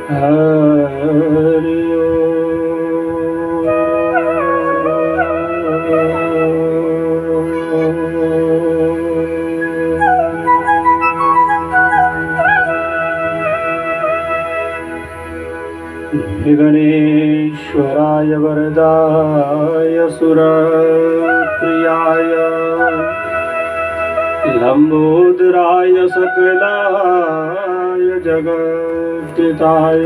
हरि विघ्नेश्वराय वरदाय सुरप्रियाय लंबोदराय सकलाय जगद्दिताय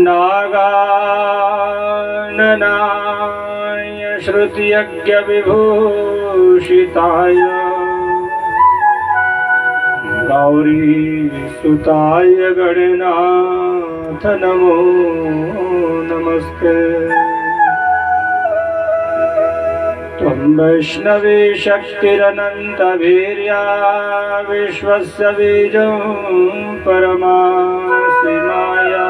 नागाननाय श्रुतियज्ञविभूषिताय गौरीसुताय गणनाथ नमो नमस्ते। त्वं वैष्णवी शक्तिरनन्तवीर्या विश्वस्य बीजं परमासि माया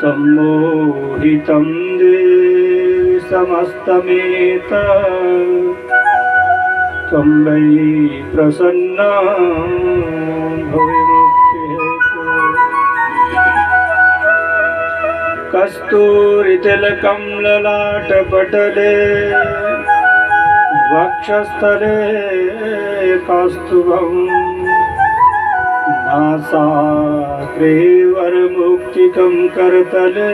सम्मोहितं देवि समस्तमेतत् त्वं वै प्रसन्ना भुवि मुक्तिहेतुः। कस्तूरितिलकं ललाटपटले वक्षस्थले कौस्तुभं नासाग्रे वरमुक्तिकं करतले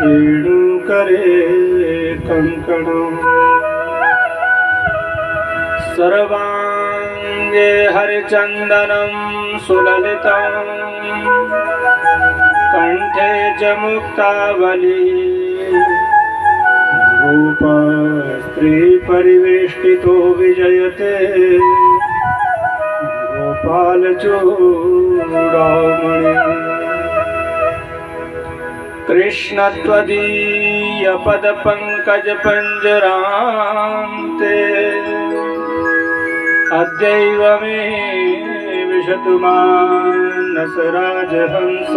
वेणुकरे कङ्कणम् सर्वांगे हरिचंदनं सुललितं कंठे च मुक्तावली गोपस्त्री परिवेष्टितो विजयते गोपालचूडामणि। कृष्ण त्वदीय पदपंकज पंजरान्ते अद्यैव मे विशतु मानस राजहंस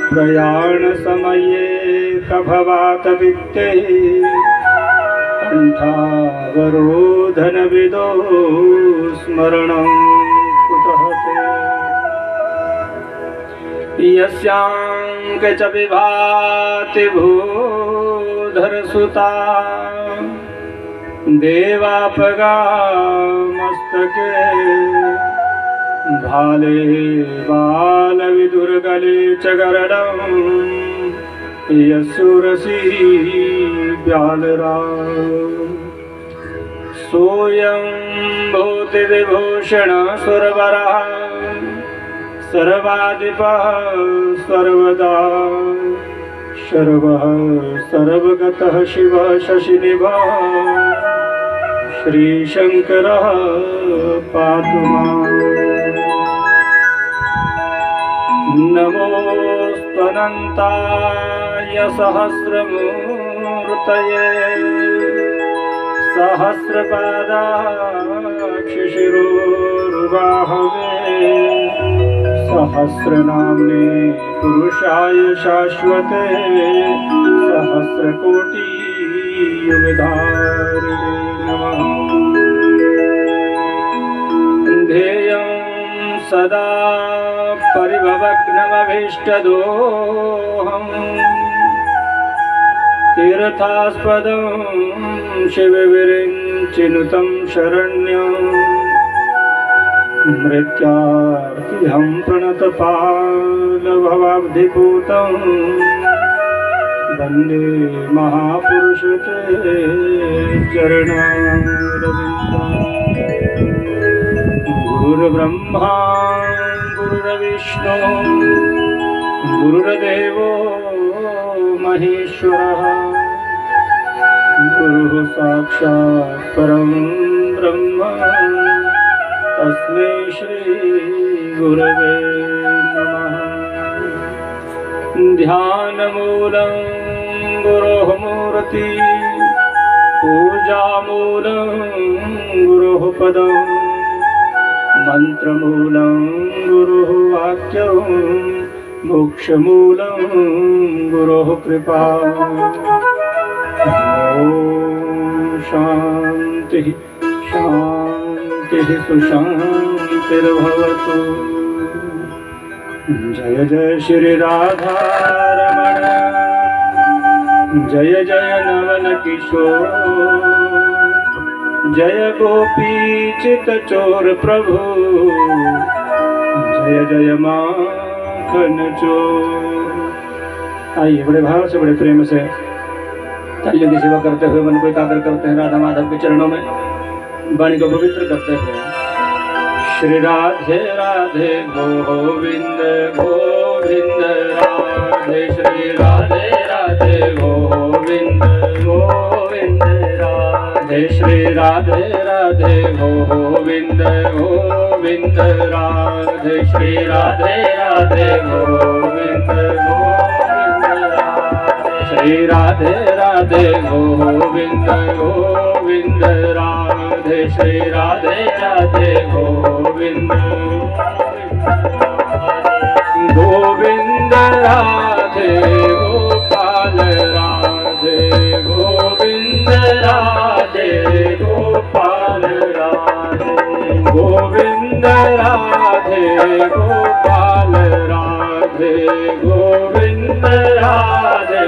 प्राणप्रयाणसमये कभवात वित्ते कण्ठावरोधनविदो स्मरणं कुतः ते। यस्यां च विभाति भूधरसुता देवापगामस्तके भाले बालविदुर्गले च गरडं यस्सुरसि व्यालराम। सोऽयं भूतिविभूषण सुरवरः सर्वाधिपः सर्वदा सर्वः सर्वगतः शिवः शशिनिभः श्रीशंकरः पातु माम्। नमोऽस्त्वनन्ताय सहस्रमूर्तये सहस्रपादाक्षिशिरोर्बाहवे सहस्रनाम्ने पुरुषाय शाश्वते सहस्रकोटियुगधारिणे नमः। ध्येयं सदा परिभवग्नमभीष्टदोहम् तीर्थास्पदं शिवविरिञ्चिनुतं शरण्यम् मृत्यार्तिहं प्रणतपालभवाब्धिपूतं वन्दे महापुरुषते चरणारविन्दम्। गुरुर्ब्रह्मा गुरुर्विष्णु गुरुर्देवो महेश्वरः गुरुः साक्षात् परं ब्रह्म तस्मै श्री गुरवे नमः। ध्यानमूलं गुरोः मूर्ति पूजामूलं गुरोः पदं मंत्रमूलं गुरुः वाक्यं मोक्षमूलं गुरोः कृपा। ॐ शान्तिः शान्तिः सुशान्तिः। शान्तिर्भवतु। जय जय श्री राधा रमण, जय जय नवल किशोर, जय गोपी चित चोर प्रभु, जय जय माखन चोर। आइए बड़े भाव से बड़े प्रेम से तालियों की सेवा करते हुए मन को एकाग्र करते हैं राधा माधव के चरणों में, वाणी को पवित्र करते हुए। श्री राधे राधे गोविंद गोविंद राधे, श्री राधे राधे गोविंद गोविंद राधे, श्री राधे राधे गोविंद गोविंद राधे, श्री राधे राधे गोविंद गोविंद राधे, श्री राधे राधे गोविंद गोविंद राधे, श्री राधे राधे गोविंद गोविंद राधे गोपाल राधे, गोविंद राधे गोपाल राधे, गोविंद राधे गोपाल राधे, गोविंद राधे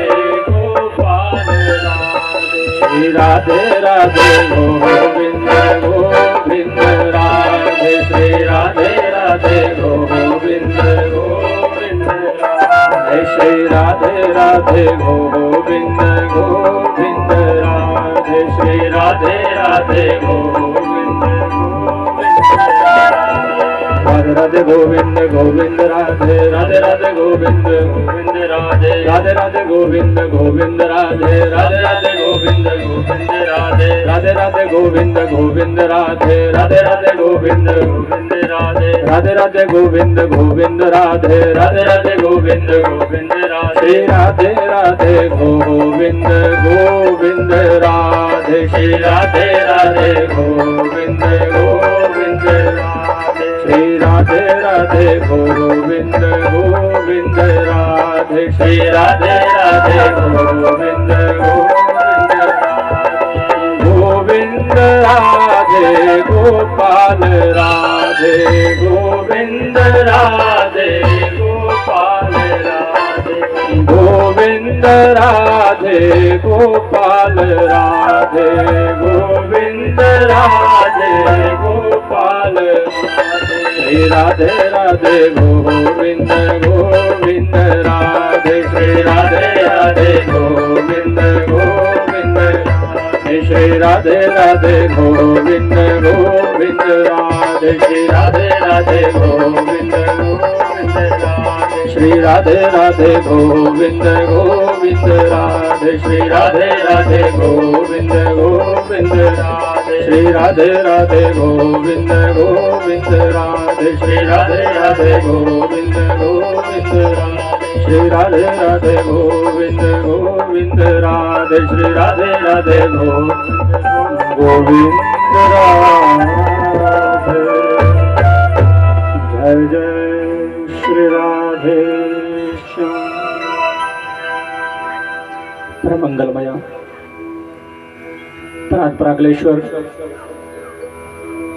गोपाल राधे, श्री राधे राधे गोविंद गोविंद राधे, श्री राधे राधे गोविंद गोविंद राधे, श्री राधे राधे गोविंद गोविंद राधे, श्री राधे राधे गोविंद राधे राधे गोविंद गोविंद राधे, राधे राधे गोविंद गोविंद राधे, राधे राधे गोविंद गोविंद राधे, राधे राधे गोविंद गोविंद राधे, राधे राधे गोविंद गोविंद राधे, राधे राधे गोविंद गोविंद राधे, राधे राधे गोविंद गोविंद राधे, राधे राधे गोविंद गोविंद राधे, श्री राधे राधे गोविंद गोविंद राधे, श्री राधे राधे गोविंद गोविंद राधे, श्री राधे राधे गोविंद गोविंद राधे, श्री राधे राधे गोविंद गोविंद गोविंद राधे गोपाल राधे, गोविंद राधे गोपाल राधे, गोविंद राधे गोपाल राधे, गोविंद राधे गोपाल राधे, श्री राधे राधे गोविंद गोविंद राधे, श्री राधे राधे गोविंद गोविंद राधे, श्री राधे राधे गोविंद गोविंद राधे, श्री राधे राधे गोविंद गोविंद राधे, श्री राधे राधे गोविंद गोविंद राधे, श्री राधे राधे गोविंद गोविंद राधे, श्री राधे राधे गोविंद गोविंद राधे, श्री राधे राधे गोविंद गोविंद राधे, श्री राधे राधे गोविंद गोविंद राधे, श्री राधे राधे गोविंद राधे। जय जय श्री राधे श्याम। परम मंगलमय परात्पराकलेश्वर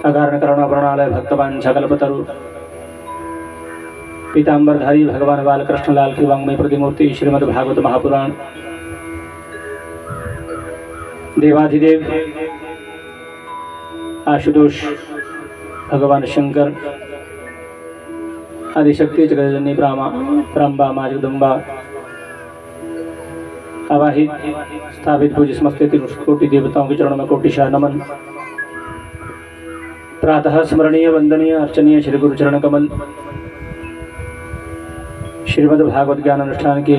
अगारण करुणा प्रणालय भक्तवान सकल्पतरु पीताम्बरधारी भगवान बालकृष्ण लाल की वांग्मय प्रतिमूर्ति श्रीमद् भागवत महापुराण। देवाधिदेव आशुतोष भगवान शंकर आदिशक्ति जगजननी प्रांबा माँ जगदम्बा आवाहित स्थापित पूज्य समस्त कोटि देवताओं के चरणों में कोटिशाह नमन। प्रातः स्मरणीय वंदनीय अर्चनीय श्री गुरु चरण कमल श्रीमद् भागवत ज्ञान अनुष्ठान के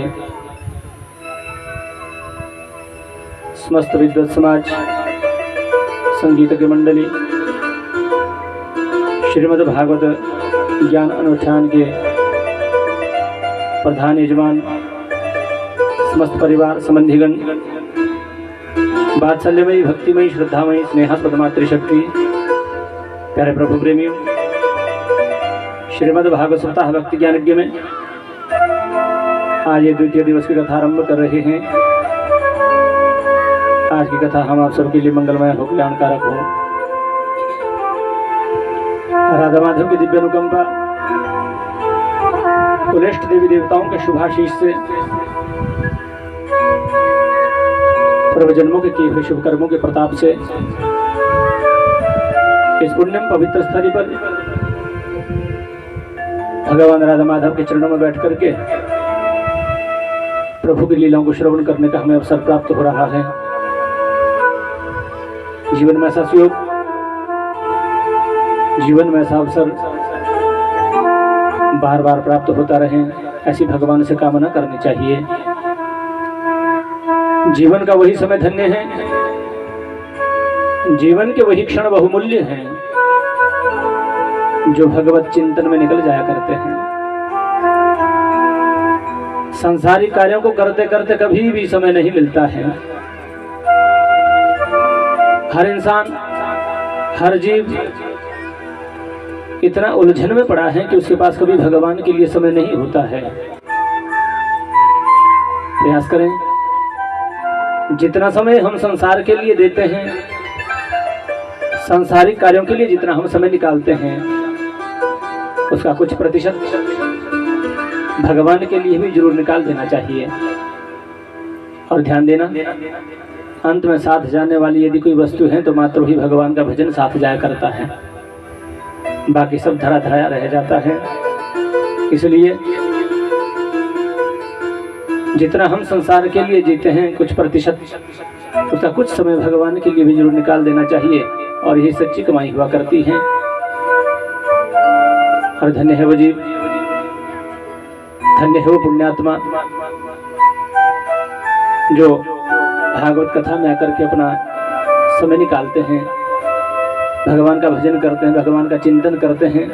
समस्त विद्वत समाज संगीतज्ञ मंडली, श्रीमद् भागवत ज्ञान अनुष्ठान के प्रधान यजमान, समस्त परिवार संबंधीगण, वात्सल्यमयी भक्तिमयी श्रद्धामयी स्नेहास्पद मातृशक्ति, प्यारे प्रभु प्रेमियों, श्रीमद् भागवत सप्ताह भक्ति ज्ञानज्ञ में आज ये द्वितीय दिवस की कथा आरंभ कर रहे हैं। आज की कथा हम आप सबके लिए मंगलमय हो, कल्याणकारक हो। राधा माधव की दिव्य अनुकंपा, कुलेष्ट देवी देवताओं के शुभाशीष से, पूर्व जन्मों के किए हुए शुभ कर्मों के प्रताप से इस पुण्यम पवित्र स्थली पर भगवान राधा माधव के चरणों में बैठ करके प्रभु की लीलाओं को श्रवण करने का हमें अवसर प्राप्त हो रहा है। जीवन में ऐसा सुयोग, जीवन में ऐसा अवसर बार बार प्राप्त होता रहे, ऐसी भगवान से कामना करनी चाहिए। जीवन का वही समय धन्य है, जीवन के वही क्षण बहुमूल्य हैं जो भगवत चिंतन में निकल जाया करते हैं। सांसारिक कार्यों को करते करते कभी भी समय नहीं मिलता है। हर इंसान, हर जीव इतना उलझन में पड़ा है कि उसके पास कभी भगवान के लिए समय नहीं होता है। प्रयास करें, जितना समय हम संसार के लिए देते हैं, सांसारिक कार्यों के लिए जितना हम समय निकालते हैं, उसका कुछ प्रतिशत भगवान के लिए भी जरूर निकाल देना चाहिए। और ध्यान देना, अंत में साथ जाने वाली यदि कोई वस्तु है तो मात्र ही भगवान का भजन साथ जाया करता है, बाकी सब धरा धराया रह जाता है। इसलिए जितना हम संसार के लिए जीते हैं, कुछ प्रतिशत उसका कुछ समय भगवान के लिए भी जरूर निकाल देना चाहिए, और यही सच्ची कमाई हुआ करती है। और धन्य है वो जीव, धन्य है वो पुण्यात्मा जो भागवत कथा में आकर के अपना समय निकालते हैं, भगवान का भजन करते हैं, भगवान का चिंतन करते हैं,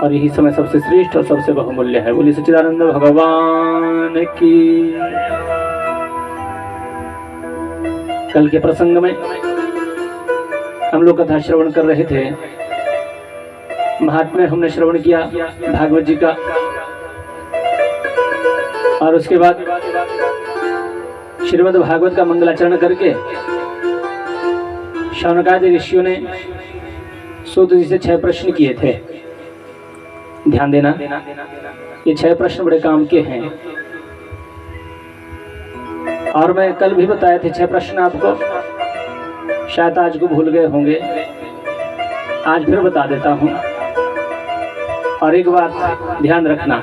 और यही समय सबसे श्रेष्ठ और सबसे बहुमूल्य है। बोलिए सच्चिदानंद भगवान की। कल के प्रसंग में हम लोग कथा श्रवण कर रहे थे, महात्म्य हमने श्रवण किया भागवत जी का, और उसके बाद श्रीमद् भागवत का मंगलाचरण करके शौनकादि ऋषियों ने सूत जी से 6 प्रश्न किए थे। ध्यान देना, ये 6 प्रश्न बड़े काम के हैं, और मैं कल भी बताए थे 6 प्रश्न आपको, शायद आज को भूल गए होंगे, आज फिर बता देता हूं। और एक बात ध्यान रखना,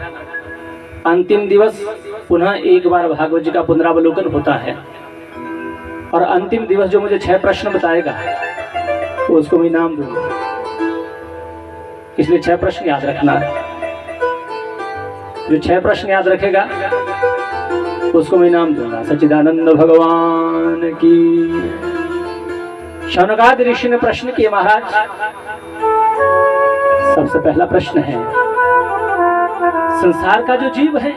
अंतिम दिवस पुनः एक बार भागवत जी का पुनरावलोकन होता है, और अंतिम दिवस जो मुझे 6 प्रश्न बताएगा तो उसको मैं इनाम दूंगा। इसलिए 6 प्रश्न याद रखना, जो 6 प्रश्न याद रखेगा उसको मैं इनाम दूंगा। सच्चिदानंद भगवान की। शौनकादि ऋषि ने प्रश्न किए, महाराज सबसे पहला प्रश्न है, संसार का जो जीव है,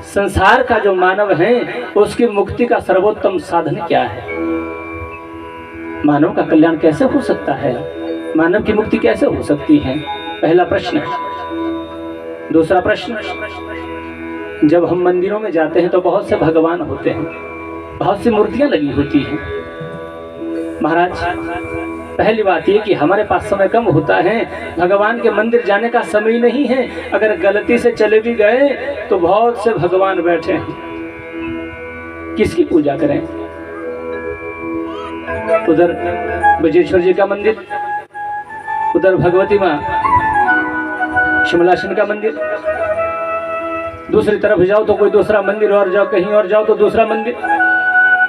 संसार का जो मानव है, उसकी मुक्ति का सर्वोत्तम साधन क्या है? मानव का कल्याण कैसे हो सकता है? मानव की मुक्ति कैसे हो सकती है? पहला प्रश्न है। दूसरा प्रश्न, जब हम मंदिरों में जाते हैं तो बहुत से भगवान होते हैं, बहुत सी मूर्तियां लगी होती हैं। महाराज पहली बात ये कि हमारे पास समय कम होता है, भगवान के मंदिर जाने का समय नहीं है। अगर गलती से चले भी गए तो बहुत से भगवान बैठे हैं, किसकी पूजा करें? उधर ब्रजेश्वर जी का मंदिर, उधर भगवती माँ शिमलासन का मंदिर, दूसरी तरफ जाओ तो कोई दूसरा मंदिर, और जाओ कहीं और जाओ तो दूसरा मंदिर।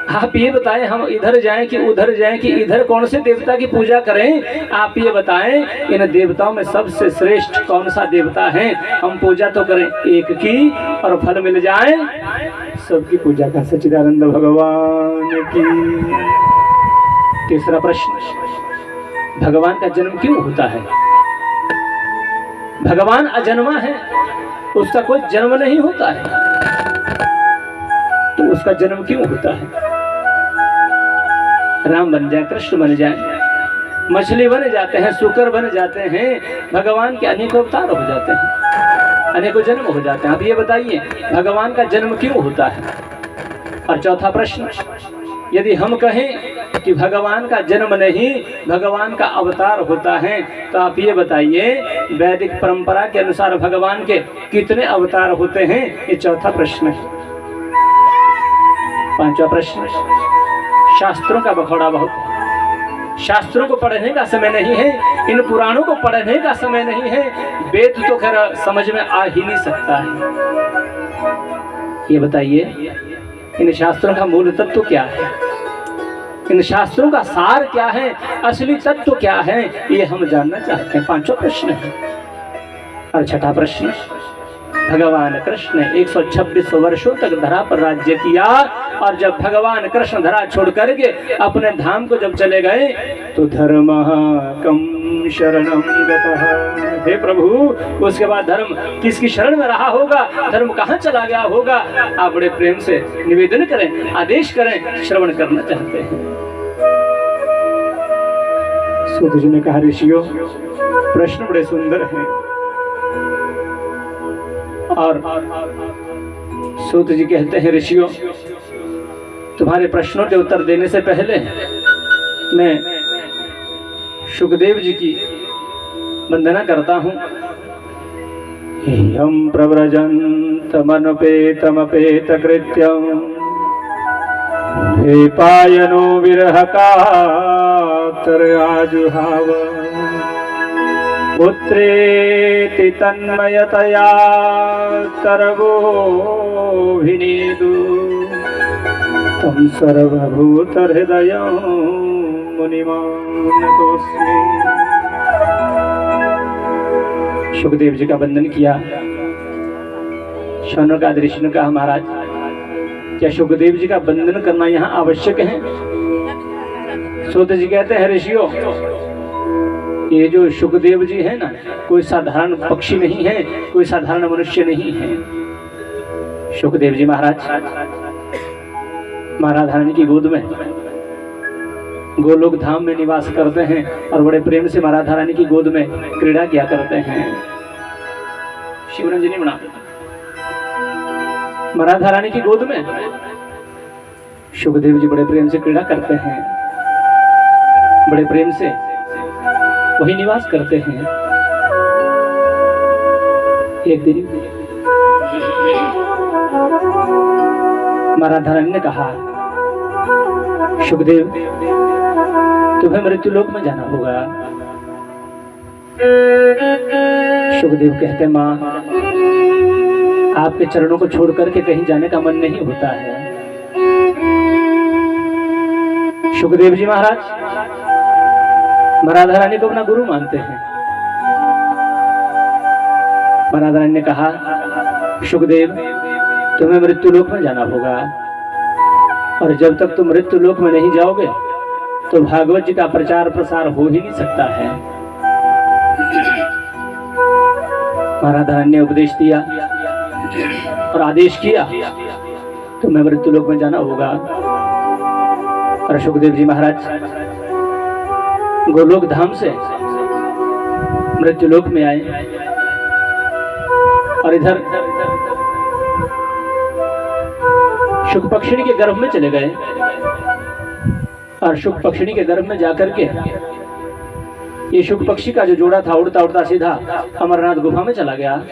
आप ये बताएं, हम इधर जाएं कि उधर जाएं कि इधर कौन से देवता की पूजा करें? आप ये बताएं, इन देवताओं में सबसे श्रेष्ठ कौन सा देवता है? हम पूजा तो करें एक की और फल मिल जाए सबकी पूजा का। सच्चिदानंद भगवान की। तीसरा प्रश्न, भगवान का जन्म क्यों होता है? भगवान अजन्मा है, उसका कोई जन्म नहीं होता है, तो उसका जन्म क्यों होता है? राम बन जाए, कृष्ण बन जाए, मछली बन जाते हैं, शुकर बन जाते हैं, भगवान के अनेकों अवतार हो जाते हैं, अनेकों जन्म हो जाते हैं। आप ये बताइए भगवान का जन्म क्यों होता है? और चौथा प्रश्न, यदि हम कहें कि भगवान का जन्म नहीं, भगवान का अवतार होता है। तो आप ये बताइए, वैदिक परंपरा के अनुसार भगवान के कितने अवतार होते हैं? ये चौथा प्रश्न है। पांचवा प्रश्न, शास्त्रों का बखौड़ा बहुत है। शास्त्रों को पढ़ने का समय नहीं है, इन पुराणों को पढ़ने का समय नहीं है। वेद तो खैर समझ में आ ही नहीं सकता है। ये बताइए, इन शास्त्रों का मूल तत्व क्या है? इन शास्त्रों का सार क्या है? असली तत्व क्या है? ये हम जानना चाहते हैं। पांचवा प्रश्न है। और छठा प्रश्न, भगवान कृष्ण 126 वर्षों तक धरा पर राज्य किया, और जब भगवान कृष्ण धरा छोड़ करके अपने धाम को जब चले गए तो धर्म कम शरणम गतः। हे प्रभु, उसके बाद धर्म किसकी शरण में रहा होगा? धर्म कहाँ चला गया होगा? आप बड़े प्रेम से निवेदन करें, आदेश करें, श्रवण करना चाहते हैं। सूत जी ने कहा, ऋषियों, प्रश्न बड़े सुंदर हैं। और सूत जी कहते हैं, ऋषियों, तुम्हारे प्रश्नों के उत्तर देने से पहले मैं सुखदेव जी की वंदना करता हूँ। हम प्रव्रजन्तमनुपेतमपेत कृत्यं हे पायनो विरह कातराजुहाव पुत्रेति तन्मयतया करवोऽभिनेदु तं सर्वभूतहृदयं मुनिमानतोऽस्मि। सुखदेव जी का वंदन किया। शौनकादि ऋषि ने कहा, महाराज, क्या सुखदेव जी का वंदन करना यहाँ आवश्यक है? सूत जी कहते हैं, ऋषियों, ये जो सुखदेव जी है ना, कोई साधारण पक्षी नहीं है, कोई साधारण मनुष्य नहीं है। सुखदेव जी महाराज महाराधारानी की गोद में गोलोक धाम में निवास करते हैं और बड़े प्रेम से महाराधारानी की गोद में क्रीड़ा किया करते हैं। शिवरंजनी बना महाराधारानी की गोद में सुखदेव जी बड़े प्रेम से क्रीड़ा करते हैं, बड़े प्रेम से वही निवास करते हैं। एक दिन महाराधारानी ने कहा, सुखदेव, तुम्हें मृत्यु लोक में जाना होगा। सुखदेव कहते, माँ, आपके चरणों को छोड़ करके कहीं जाने का मन नहीं होता है। सुखदेव जी महाराज महाराधारानी को अपना गुरु मानते हैं। महाराधारानी ने कहा, सुखदेव, तुम्हें मृत्यु लोक में जाना होगा, और जब तक तुम मृत्यु लोक में नहीं जाओगे तो भागवत जी का प्रचार प्रसार हो ही नहीं सकता है। महाराधारानी ने उपदेश दिया और आदेश किया, तुम्हें मृत्यु लोक में जाना होगा। और सुखदेव जी महाराज गोलोक धाम से मृत्युलोक में आए और इधर शुक पक्षिणी के गर्भ में चले गए। और शुक पक्षिणी के गर्भ में जाकर के ये शुक पक्षी का जो जोड़ा था उड़ता उड़ता सीधा अमरनाथ गुफा में चला गया।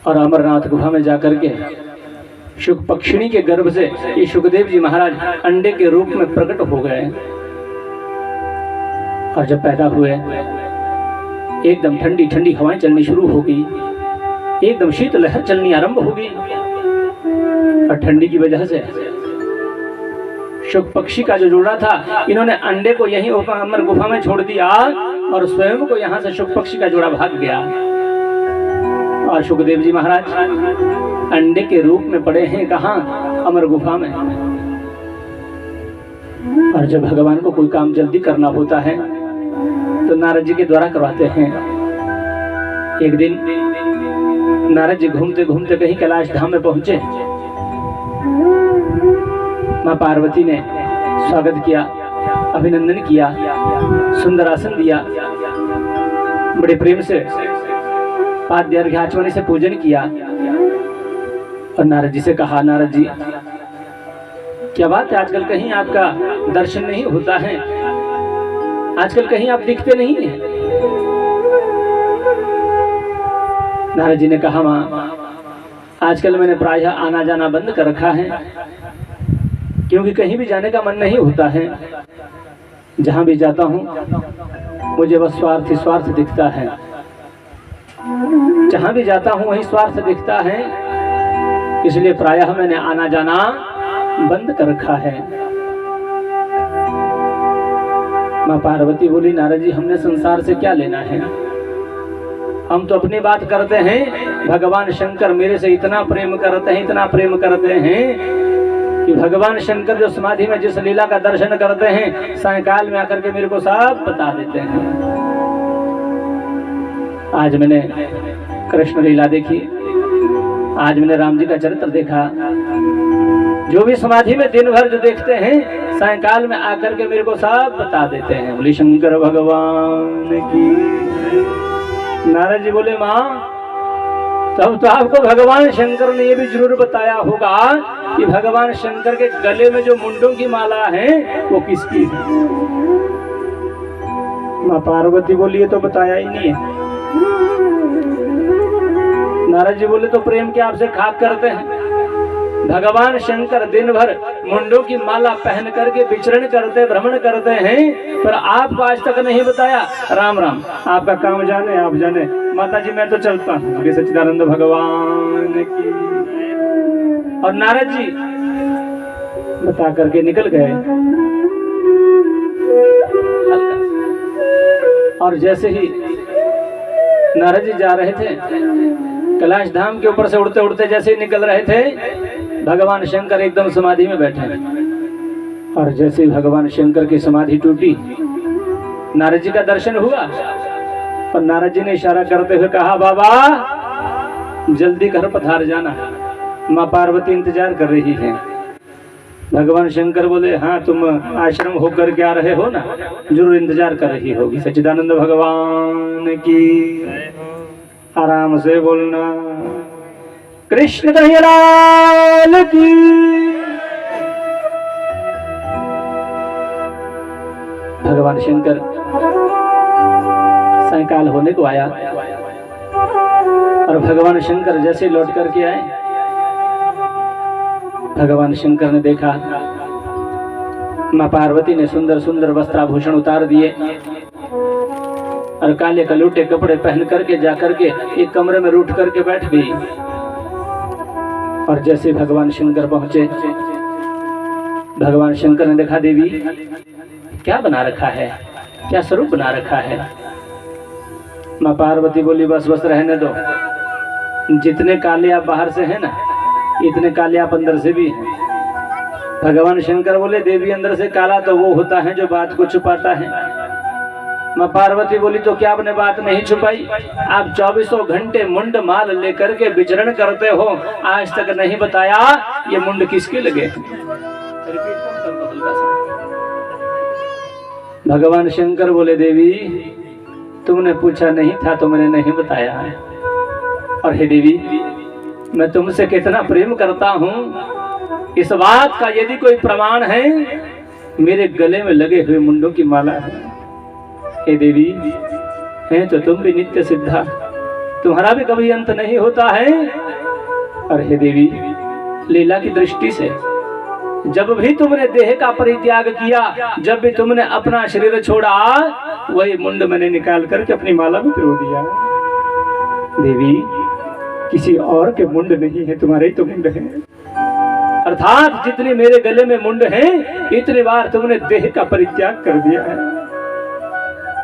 और अमरनाथ गुफा में जाकर के शुक पक्षिणी के गर्भ से ये सुखदेव जी महाराज अंडे के रूप में प्रकट हो गए। और जब पैदा हुए एकदम ठंडी ठंडी हवाएं चलनी शुरू हो गई, एकदम शीतलहर चलनी आरंभ हो गई। और ठंडी की वजह से शुक पक्षी का जो जोड़ा था, इन्होंने अंडे को यहीं अमर गुफा में छोड़ दिया और स्वयं को यहाँ से शुक पक्षी का जोड़ा भाग गया। और सुखदेव जी महाराज अंडे के रूप में पड़े हैं कहाँ? अमर गुफा में। और जब भगवान को कोई काम जल्दी करना होता है तो नारद जी के द्वारा करवाते हैं। एक दिन नारद जी घूमते घूमते कहीं कैलाश धाम में पहुंचे। माँ पार्वती ने स्वागत किया, अभिनंदन किया, सुंदर आसन दिया, बड़े प्रेम से पाद्य अर्घ्याचमनी से पूजन किया। और नारद जी से कहा, नारद जी, क्या बात है, आजकल कहीं आपका दर्शन नहीं होता है, आजकल कहीं आप दिखते नहीं हैं। नारद जी ने कहा, माँ आजकल मैंने प्रायः आना जाना बंद कर रखा है, क्योंकि कहीं भी जाने का मन नहीं होता है। जहां भी जाता हूं मुझे बस स्वार्थ ही स्वार्थ दिखता है, जहां भी जाता हूं वही स्वार्थ दिखता है, इसलिए प्रायः मैंने आना जाना बंद कर रखा है। मां पार्वती बोली, नारद जी हमने संसार से क्या लेना है, हम तो अपनी बात करते हैं। भगवान शंकर मेरे से इतना प्रेम करते हैं, इतना प्रेम करते हैं कि भगवान शंकर जो समाधि में जिस लीला का दर्शन करते हैं, सायंकाल में आकर के मेरे को सब बता देते हैं। आज मैंने कृष्ण लीला देखी, आज मैंने राम जी का चरित्र देखा। जो भी समाधि में दिन भर जो देखते हैं, सायंकाल में आकर के मेरे को सब बता देते हैं। बोली शंकर भगवान की। नारद जी बोले, माँ तब तो आपको भगवान शंकर ने ये भी जरूर बताया होगा कि भगवान शंकर के गले में जो मुंडों की माला है वो किसकी है। मां पार्वती बोली, ये तो बताया ही नहीं है। नारद जी बोले, तो प्रेम के आपसे खाक करते हैं। भगवान शंकर दिन भर मुंडों की माला पहन करके विचरण करते, भ्रमण करते हैं, पर आपको आज तक नहीं बताया। राम राम, आपका काम जाने, आप जाने। माता जी मैं तो चलता हूँ, सच्चिदानंद भगवान की। और नारद जी बता करके निकल गए। और जैसे ही नारद जी जा रहे थे, कैलाश धाम के ऊपर से उड़ते उड़ते जैसे ही निकल रहे थे, भगवान शंकर एकदम समाधि में बैठे। और जैसे ही भगवान शंकर की समाधि टूटी, नारद जी का दर्शन हुआ। और नारद जी ने इशारा करते हुए कहा, बाबा जल्दी घर पधार जाना, माँ पार्वती इंतजार कर रही है। भगवान शंकर बोले, हाँ तुम आश्रम होकर के आ रहे हो ना, जरूर इंतजार कर रही होगी। सच्चिदानंद भगवान की। आराम से बोलना, कृष्ण कन्हैया की। भगवान शंकर सायंकाल होने को आया और भगवान शंकर जैसे लौट करके आए, भगवान शंकर ने देखा मां पार्वती ने सुंदर सुंदर वस्त्राभूषण उतार दिए और काले कलूटे कपड़े पहन करके जाकर के एक कमरे में रूठ करके बैठ गई। और जैसे भगवान शंकर पहुंचे, भगवान शंकर ने देखा, देवी क्या बना रखा है, क्या स्वरूप बना रखा है। मां पार्वती बोली, बस बस रहने दो, जितने काले आप बाहर से हैं ना, इतने काले आप अंदर से भी हैं। भगवान शंकर बोले, देवी अंदर से काला तो वो होता है जो बात को छुपाता है। मां पार्वती बोली, तो क्या आपने बात नहीं छुपाई, आप 24 घंटे मुंड माल लेकर के विचरण करते हो, आज तक नहीं बताया ये मुंड किसके लगे। भगवान शंकर बोले, देवी तुमने पूछा नहीं था तो मैंने नहीं बताया है। और हे देवी, मैं तुमसे कितना प्रेम करता हूँ, इस बात का यदि कोई प्रमाण है, मेरे गले में लगे हुए मुंडों की माला है। हे देवी, है तो तुम भी नित्य सिद्धा, तुम्हारा भी कभी अंत नहीं होता है। और हे देवी, लीला की दृष्टि से जब भी तुमने देह का परित्याग किया, जब भी तुमने अपना शरीर छोड़ा, वही मुंड मैंने निकाल करके अपनी माला में पिरो दिया। देवी, किसी और के मुंड नहीं है, तुम्हारे ही तो मुंड है। अर्थात जितने मेरे गले में मुंड हैं, इतनी बार तुमने देह का परित्याग कर दिया है।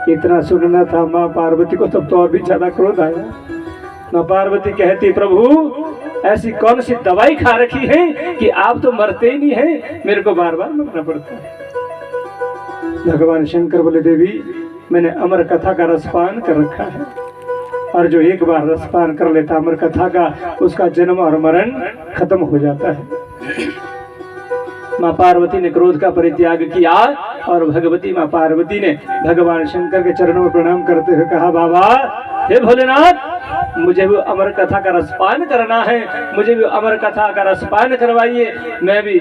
इतना सुनना था माँ पार्वती को, तब तो और भी ज्यादा क्रोध आया। माँ पार्वती कहती, प्रभु ऐसी कौन सी दवाई खा रखी है कि आप तो मरते ही नहीं हैं, मेरे को बार बार मरना पड़ता है। भगवान शंकर बोले, देवी मैंने अमर कथा का रसपान कर रखा है, और जो एक बार रसपान कर लेता अमर कथा का, उसका जन्म और मरण खत्म हो जाता है। माँ पार्वती ने क्रोध का परित्याग किया और भगवती माँ पार्वती ने भगवान शंकर के चरणों में प्रणाम करते हुए कहा, बाबा हे भोलेनाथ, मुझे भी अमर कथा का रसपान करना है, मुझे भी अमर कथा का रसपान करवाइए, मैं भी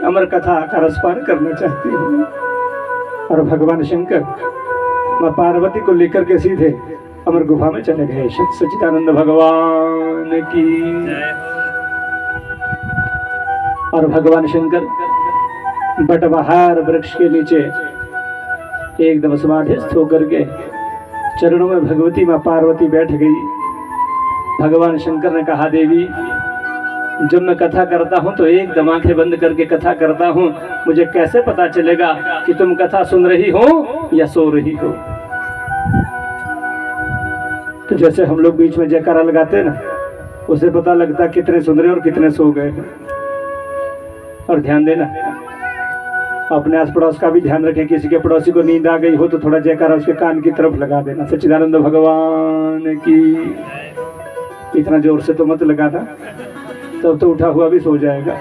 अमर कथा का रसपान करना चाहती हूँ। और भगवान शंकर माँ पार्वती को लेकर के सीधे अमर गुफा में चले गए। सच्चिदानंद भगवान की। और भगवान शंकर बटबहार वृक्ष के नीचे एकदम समाधिस्थ होकर के चरणों में भगवती माँ पार्वती बैठ गई। भगवान शंकर ने कहा, देवी जब मैं कथा करता हूँ तो एकदम आंखें बंद करके कथा करता हूँ, मुझे कैसे पता चलेगा कि तुम कथा सुन रही हो या सो रही हो? तो जैसे हम लोग बीच में जयकारा लगाते हैं ना, उसे पता लगता कितने सुन रहे और कितने सो गए। और ध्यान देना, अपने आस पड़ोस का भी ध्यान रखें। किसी के पड़ोसी को नींद आ गई हो तो थोड़ा जयकारा उसके कान की तरफ लगा देना। सच्चिदानंद भगवान की। इतना जोर से तो मत लगाना, तब तो उठा हुआ भी सो जाएगा।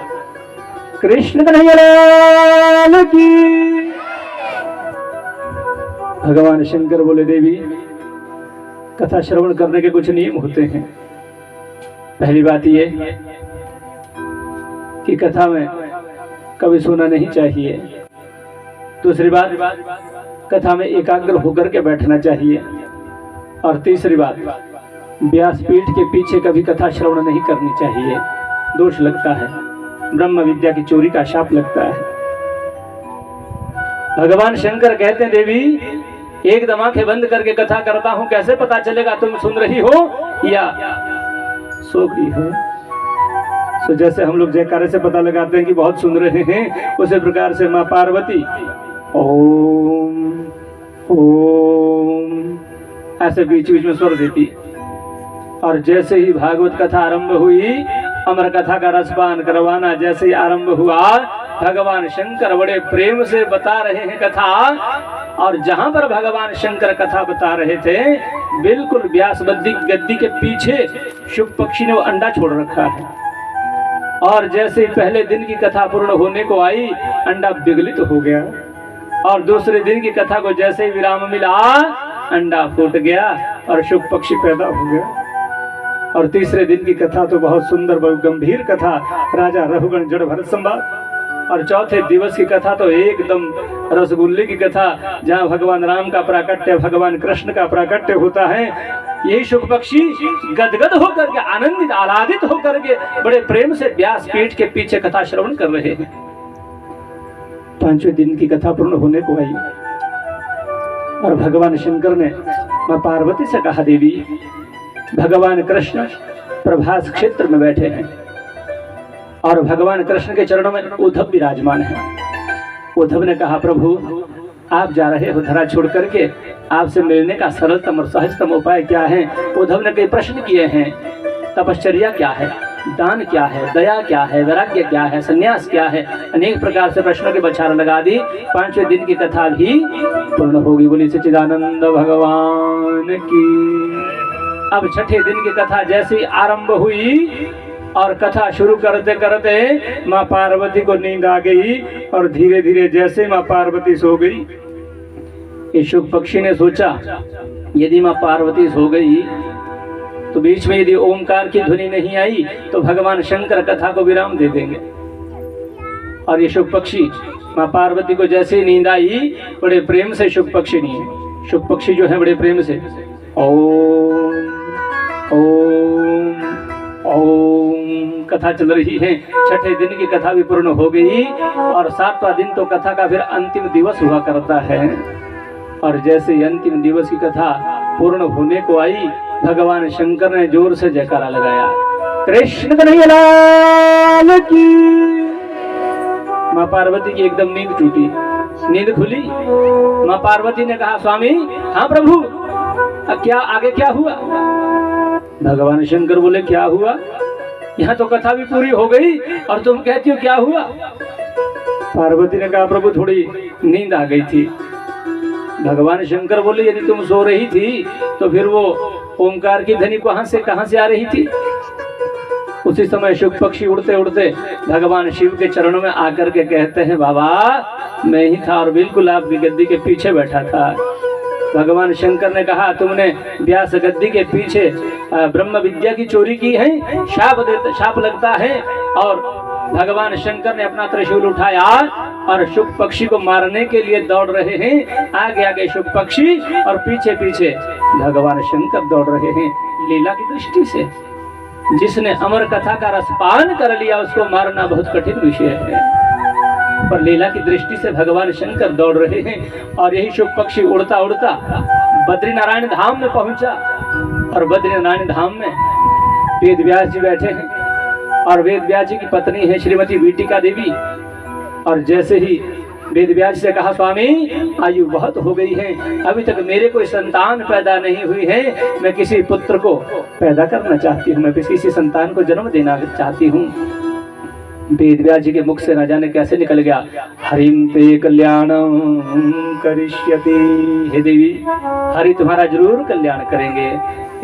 कृष्ण कन्हैया लाल की। भगवान शंकर बोले, देवी कथा श्रवण करने के कुछ नियम होते हैं। पहली बात ये कि कथा में कभी सोना नहीं चाहिए। दूसरी बात, कथा में एकाग्र होकर के बैठना चाहिए। और तीसरी बात, व्यासपीठ के पीछे कभी कथा श्रवण नहीं करनी चाहिए, दोष लगता है, ब्रह्म विद्या की चोरी का शाप लगता है। भगवान शंकर कहते हैं, देवी एकदम आंखें बंद करके कथा करता हूं, कैसे पता चलेगा तुम सुन रही हो या सो गई हो? तो जैसे हम लोग जयकारे से पता लगाते हैं कि बहुत सुन रहे हैं, उसी प्रकार से माँ पार्वती ओम ओम ऐसे बीच बीच में स्वर देती। और जैसे ही भागवत कथा आरंभ हुई, अमर कथा का रसपान करवाना जैसे ही आरंभ हुआ, भगवान शंकर बड़े प्रेम से बता रहे हैं कथा। और जहां पर भगवान शंकर कथा बता रहे थे, बिल्कुल व्यास गद्दी के पीछे शुक पक्षी ने वो अंडा छोड़ रखा है। और जैसे ही पहले दिन की कथा पूर्ण होने को आई, अंडा विगलित हो गया। और दूसरे दिन की कथा को जैसे ही विराम मिला, अंडा फूट गया और शुक पक्षी पैदा हो गया। और तीसरे दिन की कथा तो बहुत सुंदर, बहुत गंभीर कथा, राजा रघुगण जड़ भरत संवाद। और चौथे दिवस की कथा तो एकदम रसगुल्ले की कथा, जहाँ भगवान राम का प्राकट्य, भगवान कृष्ण का प्राकट्य होता है। यही शुक पक्षी गदगद होकर के, आनंदित आह्लादित होकर के बड़े प्रेम से व्यासपीठ के पीछे कथा श्रवण कर रहे हैं। पांचवें दिन की कथा पूर्ण होने को आई और भगवान शंकर ने मां पार्वती से कहा, देवी भगवान कृष्ण प्रभास क्षेत्र में बैठे हैं और भगवान कृष्ण के चरणों में उद्धव विराजमान है। उद्धव ने कहा, प्रभु आप जा रहे हो धरा छोड़ करके, आपसे मिलने का सरलतम और सहजतम उपाय क्या है? उद्धव ने कई प्रश्न किए हैं। तपश्चर्या क्या है, दान क्या है, दया क्या है, वैराग्य क्या है, संन्यास क्या है, अनेक प्रकार से प्रश्नों की बौछार लगा दी। पांचवें दिन की कथा भी पूर्ण होगी। बोली सच्चिदानंद भगवान की। अब छठे दिन की कथा जैसी आरंभ हुई और कथा शुरू करते करते माँ पार्वती को नींद आ गई। और धीरे धीरे जैसे माँ पार्वती सो गई, ये शुक पक्षी ने सोचा, यदि माँ पार्वती सो गई तो बीच में यदि ओमकार की ध्वनि नहीं आई तो भगवान शंकर कथा को विराम दे देंगे। और ये शुक पक्षी माँ पार्वती को जैसे नींद आई, बड़े प्रेम से शुक पक्षी जो है बड़े प्रेम से ओम ओम ओम कथा चल रही है। छठे दिन की कथा भी पूर्ण हो गई और सातवां दिन तो कथा का फिर अंतिम दिवस हुआ करता है। और जैसे अंतिम दिवस की कथा पूर्ण होने को आई, भगवान शंकर ने जोर से जयकारा लगाया, कृष्ण कन्हैया लाल की। माँ पार्वती की एकदम नींद टूटी, नींद खुली। माँ पार्वती ने कहा, स्वामी हाँ प्रभु, क्या आगे क्या हुआ? भगवान शंकर बोले, क्या हुआ? यहाँ तो कथा भी पूरी हो गई और तुम कहती हो क्या हुआ? पार्वती ने कहा, प्रभु थोड़ी नींद आ गई थी। भगवान शंकर बोले, यदि तुम सो रही थी तो फिर वो ओंकार की ध्वनि कहां से आ रही थी? उसी समय शुक पक्षी उड़ते उड़ते भगवान शिव के चरणों में आकर के कहते हैं, बाबा मैं ही था और बिल्कुल आपकी गद्दी के पीछे बैठा था। भगवान शंकर ने कहा, तुमने व्यास गद्दी के पीछे ब्रह्म विद्या की चोरी की है, शाप लगता है और भगवान शंकर ने अपना त्रिशूल उठाया और शुक पक्षी को मारने के लिए दौड़ रहे हैं। आगे आगे शुक पक्षी और पीछे पीछे भगवान शंकर दौड़ रहे हैं। लीला की दृष्टि से जिसने अमर कथा का रसपान कर लिया उसको मारना बहुत कठिन विषय है, पर लीला की दृष्टि से भगवान शंकर दौड़ रहे हैं। और यही शुक पक्षी उड़ता उड़ता बद्रीनारायण धाम में पहुंचा। और बद्रीनारायण धाम में वेद व्यास जी बैठे हैं और वेद व्यास जी की पत्नी है श्रीमती वीटिका देवी। और जैसे ही वेद व्यास से कहा, स्वामी आयु बहुत हो गई है, अभी तक मेरे कोई संतान पैदा नहीं हुई है, मैं किसी पुत्र को पैदा करना चाहती हूँ, मैं किसी संतान को जन्म देना चाहती हूँ। वेद व्यास जी के मुख से न जाने कैसे निकल गया, हरिम ते कल्याणम करिष्यति। हे देवी, हरि तुम्हारा जरूर कल्याण करेंगे।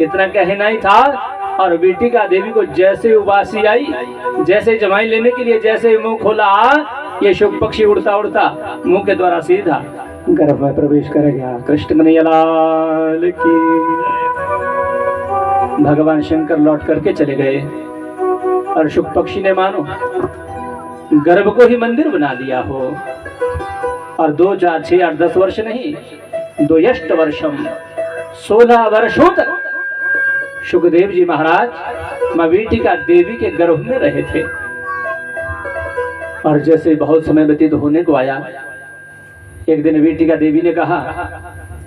इतना कहना ही था। और वीटिका देवी को जैसे उबासी आई, जैसे जमाई लेने के लिए जैसे मुंह खोला, ये शुक पक्षी उड़ता उड़ता मुंह के द्वारा सीधा गर्भ में प्रवेश कर गया। कृष्ण कन्हैया लाल की। भगवान शंकर लौट करके चले गए और शुक पक्षी ने मानो गर्भ को ही मंदिर बना दिया हो। और 2, 4, 6, 8, 10 वर्ष नहीं, 2 वर्षम 16 वर्षों तक सुखदेव जी महाराज मां वीटिका देवी के गर्भ में रहे थे। और जैसे बहुत समय व्यतीत होने को आया, एक दिन वीटिका देवी ने कहा,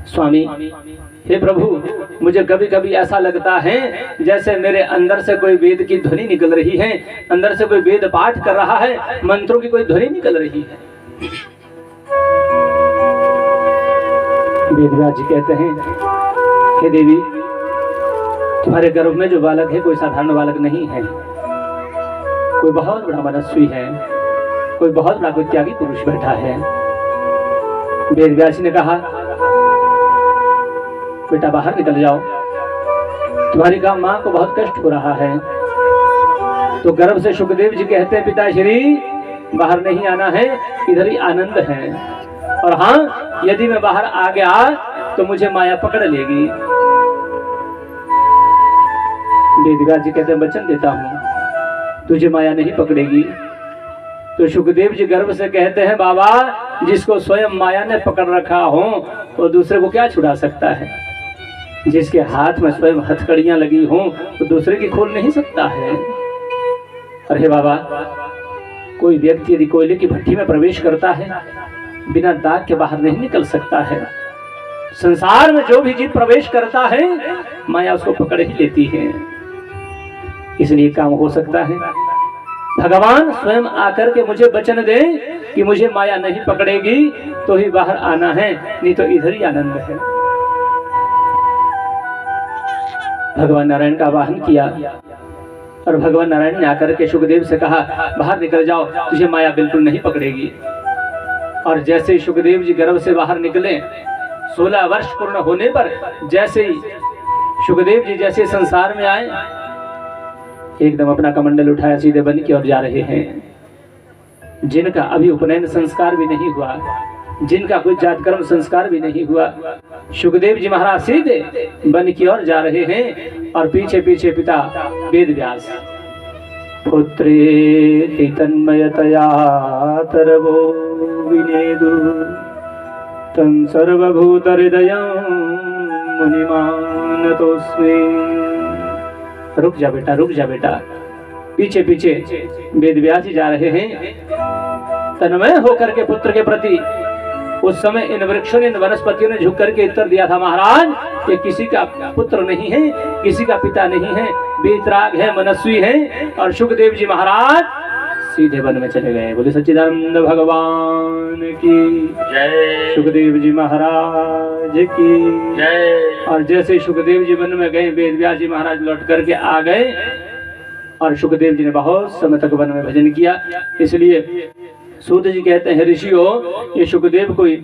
स्वामी हे प्रभु, मुझे कभी कभी ऐसा लगता है जैसे मेरे अंदर से कोई वेद की ध्वनि निकल रही है, अंदर से कोई वेद पाठ कर रहा है, मंत्रों की कोई ध्वनि निकल रही है। वेदव्यास जी कहते हैं, हे देवी, तुम्हारे गर्भ में जो बालक है कोई साधारण बालक नहीं है, कोई बहुत बड़ा मनस्वी है, कोई बहुत बड़ा कोई त्यागी पुरुष बैठा है। वेदव्यास जी ने कहा, बेटा बाहर निकल जाओ, तुम्हारी मां को बहुत कष्ट हो रहा है। तो गर्भ से सुखदेव जी कहते हैं, पिताश्री बाहर नहीं आना है, इधर ही आनंद है। और हाँ, यदि मैं बाहर आ गया तो मुझे माया पकड़ लेगी। वेदव्यास जी कहते हैं, वचन देता हूं तुझे माया नहीं पकड़ेगी। तो सुखदेव जी गर्भ से कहते हैं, बाबा जिसको स्वयं माया ने पकड़ रखा हो वो दूसरे को क्या छुड़ा सकता है। जिसके हाथ में स्वयं हथकड़ियां लगी हों वो दूसरे की खोल नहीं सकता है। अरे बाबा, कोई व्यक्ति यदि कोयले की भट्टी में प्रवेश करता है बिना दाग के बाहर नहीं निकल सकता है। संसार में जो भी जीव प्रवेश करता है माया उसको पकड़ ही लेती है। इसलिए काम हो सकता है भगवान स्वयं आकर के मुझे वचन दे कि मुझे माया नहीं पकड़ेगी तो ही बाहर आना है, नहीं तो इधर ही आनंद है। भगवान नारायण का आवाहन किया और भगवान नारायण ने आकर के सुखदेव से कहा, बाहर निकल जाओ, तुझे माया बिल्कुल नहीं पकड़ेगी। और जैसे ही सुखदेव जी गर्भ से बाहर निकले, 16 वर्ष पूर्ण होने पर जैसे ही सुखदेव जी जैसे संसार में आए, एकदम अपना कमंडल उठाया सीधे वन की ओर जा रहे हैं। जिनका अभी उपनयन संस्कार भी नहीं हुआ, जिनका कोई जातकर्म संस्कार भी नहीं हुआ, सुखदेव जी महाराज सीधे वन की ओर जा रहे हैं। और पीछे पीछे पिता वेदव्यास। पुत्रेति तन्मयतया तरवो विनेदु तं सर्वभूत हृदयं मुनिमानतोस्मि। रुक जा बेटा, रुक जा बेटा। पीछे पीछे वेदव्यास जी जा रहे हैं तन्मय होकर के पुत्र के प्रति। उस समय इन वृक्षों ने, इन वनस्पतियों ने झुक करके उत्तर दिया था, महाराज ये किसी का पुत्र नहीं है, किसी का पिता नहीं है, बेतराग है, मनस्वी है। और सुखदेव जी महाराज सीधे वन में चले गए। बोले सच्चिदानंद भगवान की जय, सुखदेव जी महाराज की जय। और जैसे सुखदेव जी वन में गए, वेदव्यास जी महाराज लौट करके आ गए। और सुखदेव जी ने बहुत समय तक वन में भजन किया। इसलिए सूत जी कहते हैं, ऋषियों ये सुखदेव कोई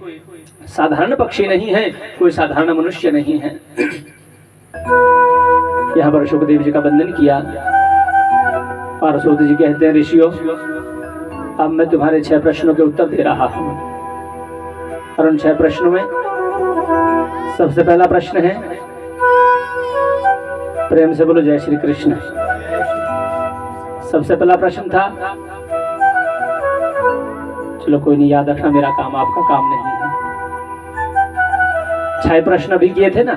साधारण पक्षी नहीं है, कोई साधारण मनुष्य नहीं है। यहाँ पर सुखदेव जी का वंदन किया। और सूत जी कहते हैं, ऋषियों अब मैं तुम्हारे 6 प्रश्नों के उत्तर दे रहा हूं। और उन 6 प्रश्नों में सबसे पहला प्रश्न है, प्रेम से बोलो जय श्री कृष्ण। सबसे पहला प्रश्न था, चलो कोई नहीं, याद रखना मेरा काम आपका काम नहीं है। 6 प्रश्न भी किए थे ना,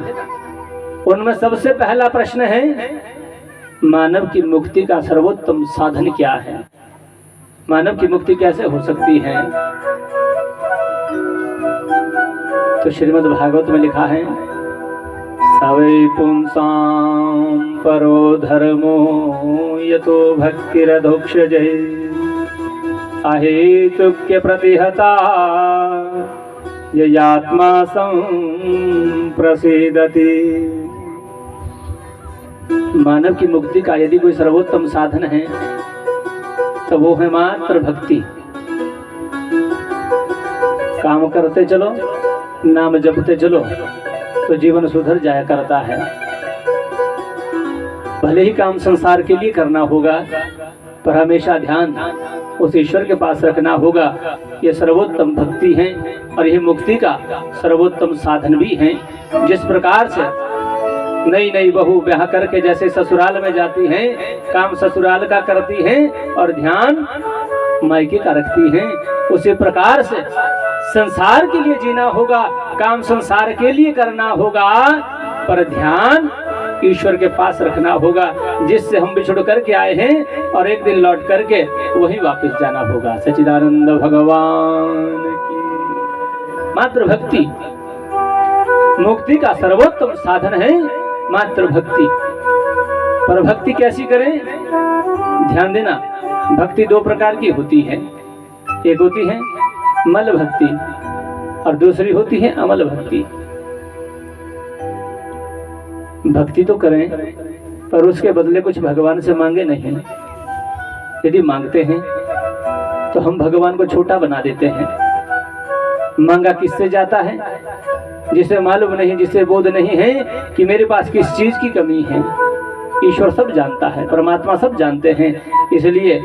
उनमें सबसे पहला प्रश्न है मानव की मुक्ति का सर्वोत्तम साधन क्या है, मानव की मुक्ति कैसे हो सकती है। तो श्रीमद् भागवत में लिखा है सवै पुंसां परो धर्मो यतो भक्तिरधोक्षजै अहेतुक्य प्रतिहता ययात्मा संप्रसीदति। मानव की मुक्ति का यदि कोई सर्वोत्तम साधन है तो वो है मात्र भक्ति। काम करते चलो, नाम जपते चलो तो जीवन सुधर जाया करता है। भले ही काम संसार के लिए करना होगा पर हमेशा ध्यान उस ईश्वर के पास रखना होगा। ये सर्वोत्तम भक्ति है और यह मुक्ति का सर्वोत्तम साधन भी है। जिस प्रकार से नई नई बहू ब्याह करके जैसे ससुराल में जाती हैं, काम ससुराल का करती हैं और ध्यान मायके का रखती हैं, उसी प्रकार से संसार के लिए जीना होगा, काम संसार के लिए करना होगा पर ध्यान ईश्वर के पास रखना होगा, जिससे हम बिछुड़ करके आए हैं और एक दिन लौट करके वही वापस जाना होगा। सच्चिदानंद भगवान की। मात्र भक्ति मुक्ति का सर्वोत्तम साधन है, मात्र भक्ति। पर भक्ति कैसी करें, ध्यान देना। भक्ति 2 प्रकार की होती है, एक होती है मल भक्ति और दूसरी होती है अमल भक्ति। भक्ति तो करें पर उसके बदले कुछ भगवान से मांगे नहीं। यदि मांगते हैं तो हम भगवान को छोटा बना देते हैं। मांगा किससे जाता है, जिसे मालूम नहीं, जिसे बोध नहीं है कि मेरे पास किस चीज की कमी है। ईश्वर सब जानता है, परमात्मा सब जानते हैं, इसलिए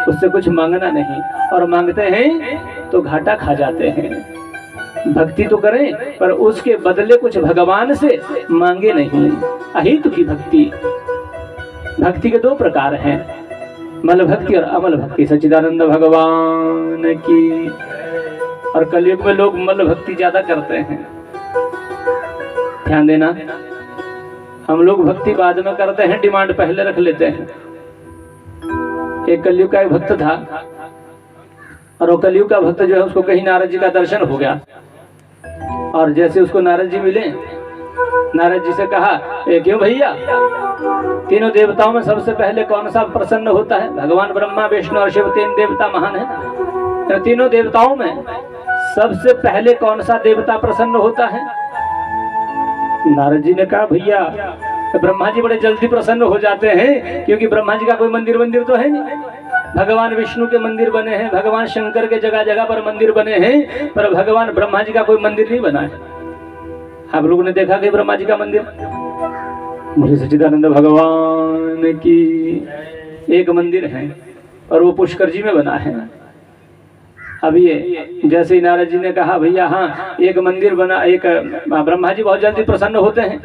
उससे कुछ मांगना नहीं, और मांगते हैं तो घाटा खा जाते हैं। भक्ति तो करें पर उसके बदले कुछ भगवान से मांगे नहीं। अहितु की भक्ति। भक्ति के 2 प्रकार हैं, मल भक्ति और अमल भक्ति। सच्चिदानंद भगवान की। और कलयुग में लोग मल भक्ति ज्यादा करते हैं, ध्यान देना। हम लोग भक्ति बाद में करते हैं, डिमांड पहले रख लेते हैं। एक कलयुग का एक भक्त था और वो कलयुग का भक्त जो है उसको कहीं नारद जी का दर्शन हो गया, और जैसे उसको नारद जी मिले, नारद जी से कहा क्यों भैया, तीनों देवताओं में सबसे पहले कौन सा प्रसन्न होता है? भगवान ब्रह्मा विष्णु और शिव 3 देवता महान है। तो तीनों देवताओं में सबसे पहले कौन सा देवता प्रसन्न होता है? नारद जी ने कहा भैया ब्रह्मा जी बड़े जल्दी प्रसन्न हो जाते हैं, क्योंकि ब्रह्मा जी का कोई मंदिर तो है नहीं। भगवान विष्णु के मंदिर बने हैं, भगवान शंकर के जगह जगह पर मंदिर बने हैं, पर भगवान ब्रह्मा जी का कोई मंदिर नहीं बना है। आप लोगों ने देखा कि ब्रह्मा जी का मंदिर? मुझे सच्चिदानंद भगवान की एक मंदिर है और वो पुष्कर जी में बना है। अब ये जैसे नारद जी ने कहा भैया हाँ एक मंदिर बना, एक ब्रह्मा जी बहुत जल्दी प्रसन्न होते हैं,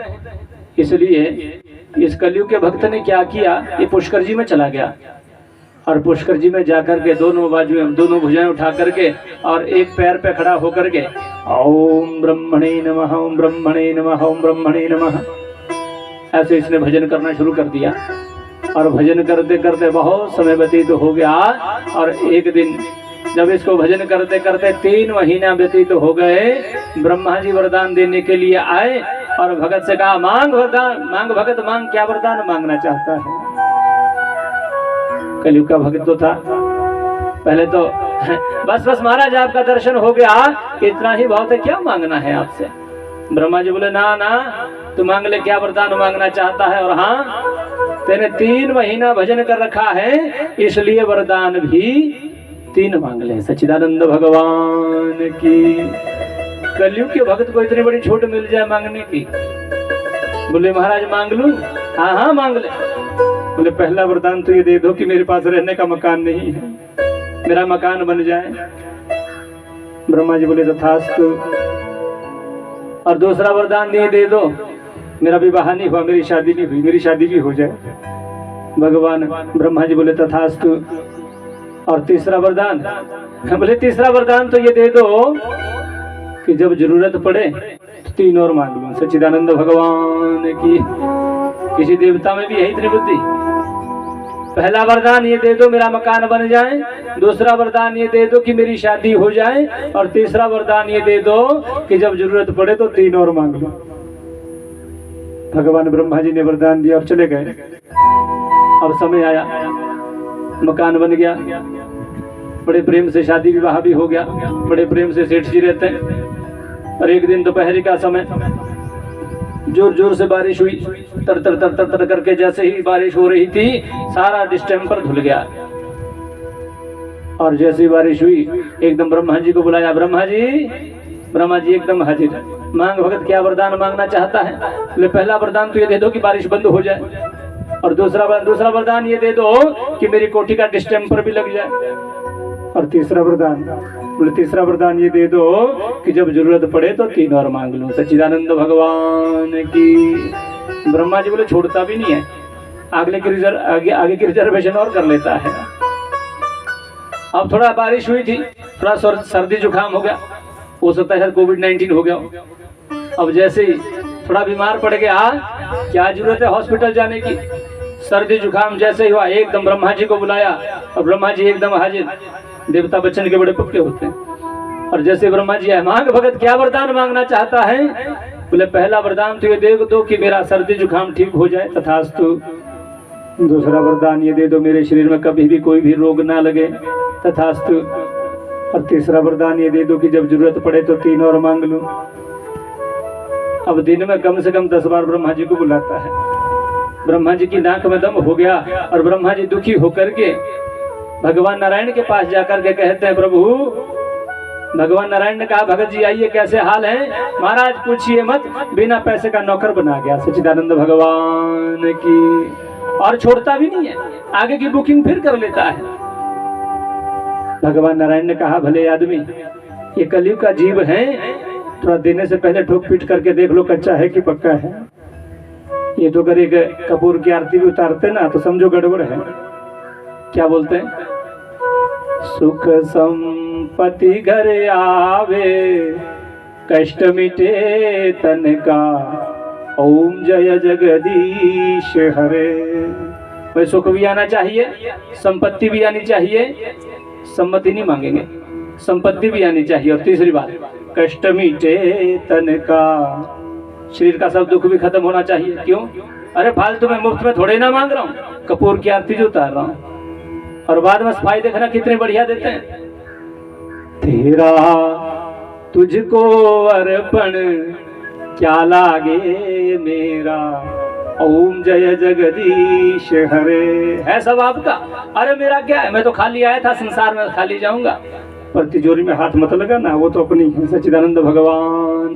इसलिए इस कलयुग के भक्त ने क्या किया, ये पुष्कर जी में चला गया और पुष्कर जी में जाकर के दोनों बाजुएं, दोनों भुजाएं उठा करके और एक पैर पे खड़ा होकर के ओम ब्रह्मणे नमः, ओम ब्रह्मणे नमः, ओम ब्रह्मणे नमः, ऐसे इसने भजन करना शुरू कर दिया। और भजन करते करते बहुत समय व्यतीत हो गया, और एक दिन जब इसको भजन करते करते 3 महीना व्यतीत हो गए, ब्रह्मा जी वरदान देने के लिए आए और भगत से कहा मांग वरदान, मांग भगत मांग, क्या वरदान मांगना चाहता है? कलयुग का भक्त तो था, पहले तो बस महाराज आपका दर्शन हो गया, इतना ही बहुत है, क्या मांगना है आपसे? ब्रह्मा जी बोले ना ना तू मांग ले, क्या वरदान मांगना चाहता है? और हाँ तेने 3 महीना भजन कर रखा है, इसलिए वरदान भी 3 मांग ले। सच्चिदानंद भगवान की। कलयुग के भक्त को इतनी बड़ी छूट मिल जाए मांगने की। बोले महाराज मांग लूं? हाँ हाँ मांग ले। बोले पहला वरदान तो ये दे दो कि मेरे पास रहने का मकान नहीं है, मेरा मकान बन जाए। ब्रह्मा जी बोले तथास्तु। और दूसरा वरदान ये दे दो, मेरा विवाह नहीं हुआ, मेरी शादी नहीं हुई, मेरी शादी भी हो जाए। भगवान ब्रह्मा जी बोले तथास्तु। और तीसरा वरदान बोले तीसरा वरदान तो ये दे दो कि जब जरूरत पड़े तो 3 और मांग लो। सच्चिदानंद भगवान की। किसी देवता में भी है इतनी बुद्धि। पहला वरदान ये दे दो मेरा मकान बन जाए, दूसरा वरदान ये दे दो कि मेरी शादी हो जाए, और तीसरा वरदान ये दे दो कि जब जरूरत पड़े तो 3 और मांग लो। भगवान ब्रह्मा जी ने वरदान दिया और चले गए। अब समय आया, मकान बन गया, बड़े प्रेम से शादी विवाह भी हो गया, बड़े प्रेम से सेठ जी रहते हैं। और एक दिन दोपहर का समय, जोर जोर से बारिश हुई, तर तर तर तर तर करके जैसे ही बारिश हो रही थी सारा डिस्टेम्पर धुल गया। और जैसे ही बारिश हुई एकदम ब्रह्मा जी को बुलाया। ब्रह्मा जी एकदम हाजिर। मांग भगत, क्या वरदान मांगना चाहता है? बोले पहला वरदान तो ये दे दो कि बारिश बंद हो जाए, और दूसरा वरदान ये दे दो कि मेरी कोठी का डिस्टेम्पर भी लग जाए, और तीसरा वरदान ये दे दो कि जब जरूरत पड़े तो 3 और मांग लो। सच्चिदानंद भगवान की। ब्रह्मा जी बोले छोड़ता भी नहीं है, आगे की रिजर्वेशन और कर लेता है। अब थोड़ा बारिश हुई थी, थोड़ा सर्दी जुकाम हो गया, हो सकता है कोविड-19 हो गया। अब जैसे ही थोड़ा बीमार पड़ गया, क्या जरूरत है हॉस्पिटल जाने की? सर्दी जुकाम जैसे ही हुआ एकदम ब्रह्मा जी को बुलाया, और ब्रह्मा जी एकदम हाजिर। देवता बच्चन के बड़े पक्के होते हैं। और जैसे ब्रह्मा जी है, मांग भगत क्या वरदान मांगना चाहता है? बोले पहला वरदान तो ये दे दो कि मेरा सर्दी जुकाम ठीक हो जाए, तथास्तु। दूसरा वरदान ये दे दो मेरे शरीर में कभी भी कोई भी रोग ना लगे, तथास्तु। और तीसरा वरदान ये दे दो कि जब जरूरत पड़े तो 3 और मांग लो। अब दिन में कम से कम 10 बार ब्रह्मा जी को बुलाता है। ब्रह्मा जी की नाक में दम हो गया, और ब्रह्मा जी दुखी होकर के भगवान नारायण के पास जाकर के कहते हैं, प्रभु। भगवान नारायण ने कहा, भगत जी आइए, कैसे हाल है? महाराज पूछिए मत, बिना पैसे का नौकर बना गया। सच्चिदानंद भगवान की। और छोड़ता भी नहीं है, आगे की बुकिंग फिर कर लेता है। भगवान नारायण ने कहा, भले आदमी, ये कलयुग का जीव है, थोड़ा देने से पहले ठोक पीट करके देख लो कच्चा है कि पक्का है। ये तो अगर एक कपूर की आरती भी उतारते ना तो समझो गड़बड़ है। क्या बोलते हैं? सुख संपत्ति घर आवे, कष्ट मिटे तन का, ओम जय जगदीश हरे। भाई सुख भी आना चाहिए, संपत्ति भी आनी चाहिए, सम्मति नहीं मांगेंगे, संपत्ति भी आनी चाहिए। और तीसरी बात, कष्ट मिटे तन का, शरीर का सब दुख भी खत्म होना चाहिए। क्यों? अरे फालतू में मुफ्त में थोड़े ना मांग रहा हूँ, कपूर की आरती जो उतार रहा हूँ, और बाद में सफाई देखना कितने बढ़िया देते हैं। तेरा तुझको अर्पण क्या लागे मेरा, ओम जय जगदीश हरे। है सब आपका, अरे मेरा क्या है, मैं तो खाली आया था, संसार में खाली जाऊंगा। पर तिजोरी में हाथ मत लगा ना, वो तो अपनी है। सच्चिदानंद भगवान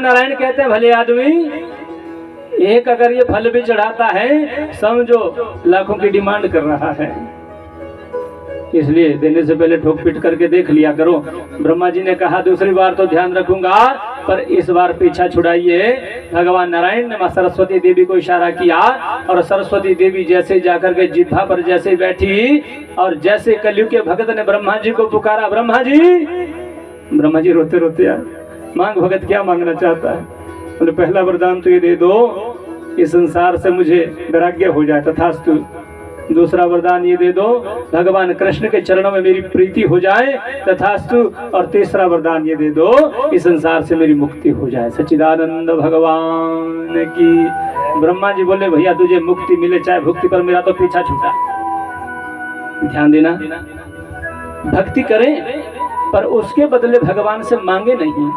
नारायण कहते हैं, भले आदमी, एक अगर ये फल भी चढ़ाता है समझो लाखों की डिमांड कर रहा है। इसलिए देने से पहले ठोक पीट करके देख लिया करो। ब्रह्मा जी ने कहा दूसरी बार तो ध्यान रखूंगा, पर इस बार पीछा छुड़ाइए। भगवान नारायण ने मां सरस्वती देवी को इशारा किया, और सरस्वती देवी जैसे जाकर के जिह्वा पर जैसे बैठी, और जैसे कलयुग के भगत ने ब्रह्मा जी को पुकारा, ब्रह्मा जी रोते रोते यार, मांग भगत क्या मांगना चाहता है? बोले पहला वरदान तो ये दे दो, इस संसार से मुझे वैराग्य हो जाए, तथास्तु। दूसरा वरदान ये दे दो, भगवान कृष्ण के चरणों में मेरी प्रीति हो जाए, तथास्तु। और तीसरा वरदान ये दे दो, इस संसार से मेरी मुक्ति हो जाए। सच्चिदानंद भगवान की। ब्रह्मा जी बोले भैया तुझे मुक्ति मिले चाहे भुक्ति, पर मेरा तो पीछा छूटा। ध्यान देना, भक्ति करें पर उसके बदले भगवान से मांगे नहीं।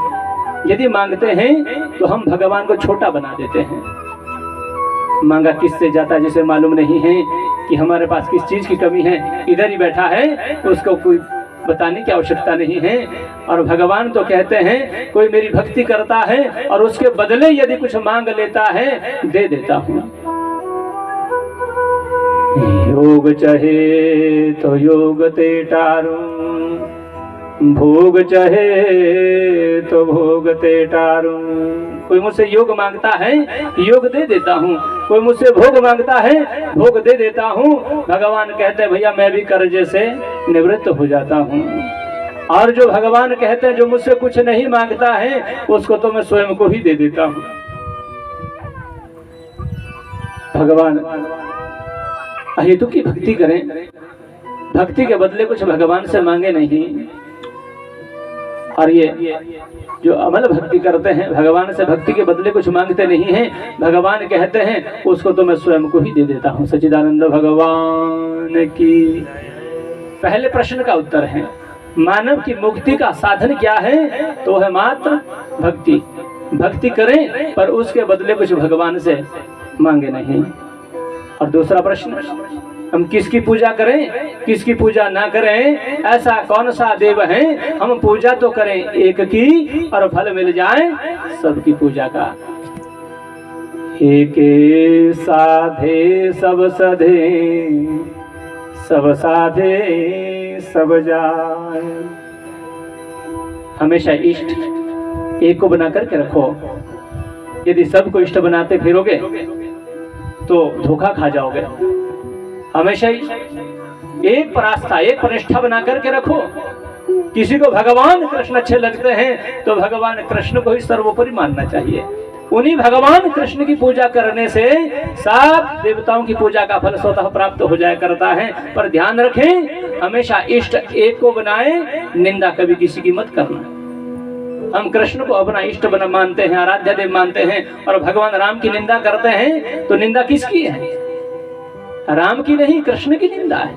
यदि मांगते हैं तो हम भगवान को छोटा बना देते हैं। मांगा किससे जाता है जिसे मालूम नहीं है कि हमारे पास किस चीज की कमी है, इधर ही बैठा है, तो उसको कोई बताने की आवश्यकता नहीं है। और भगवान तो कहते हैं कोई मेरी भक्ति करता है और उसके बदले यदि कुछ मांग लेता है, दे देता हूँ। योग चाहे तो योग ते टारूं, भोग चाहे तो भोग ते टारूं। कोई मुझसे योग मांगता है, योग दे देता हूँ। कोई मुझसे भोग मांगता है, भोग दे देता हूँ। भगवान कहते हैं भैया मैं भी कर्जे से निवृत्त हो जाता हूँ। और जो भगवान कहते हैं जो मुझसे कुछ नहीं मांगता है उसको तो मैं स्वयं को ही दे देता हूँ। भगवान अहेतु की भक्ति करें, भक्ति के बदले कुछ भगवान से मांगे नहीं। और ये जो अमल भक्ति करते हैं भगवान से भक्ति के बदले कुछ मांगते नहीं हैं, भगवान कहते हैं उसको तो मैं स्वयं को ही दे देता हूँ। सच्चिदानंद भगवान की। पहले प्रश्न का उत्तर है मानव की मुक्ति का साधन क्या है, तो है मात्र भक्ति। भक्ति करें पर उसके बदले कुछ भगवान से मांगे नहीं। और दूसरा प्रश्न, हम किसकी पूजा करें किसकी पूजा ना करें, ऐसा कौन सा देव है हम पूजा तो करें एक की और फल मिल जाए सबकी पूजा का। एक साधे सब सधे, सब साधे सब जाए। हमेशा इष्ट एक को बना करके रखो। यदि सबको इष्ट बनाते फिरोगे तो धोखा खा जाओगे। हमेशा ही एक पर आस्था एक पर निष्ठा बना करके रखो। किसी को भगवान कृष्ण अच्छे लगते हैं तो भगवान कृष्ण को ही सर्वोपरि मानना चाहिए। उन्हीं भगवान कृष्ण की पूजा करने से सब देवताओं की पूजा का फल स्वतः प्राप्त हो जाया करता है। पर ध्यान रखें हमेशा इष्ट एक को बनाए, निंदा कभी किसी की मत करना। हम कृष्ण को अपना इष्ट बना मानते हैं, आराध्य देव मानते हैं और भगवान राम की निंदा करते हैं तो निंदा किसकी है? राम की नहीं, कृष्ण की निंदा है।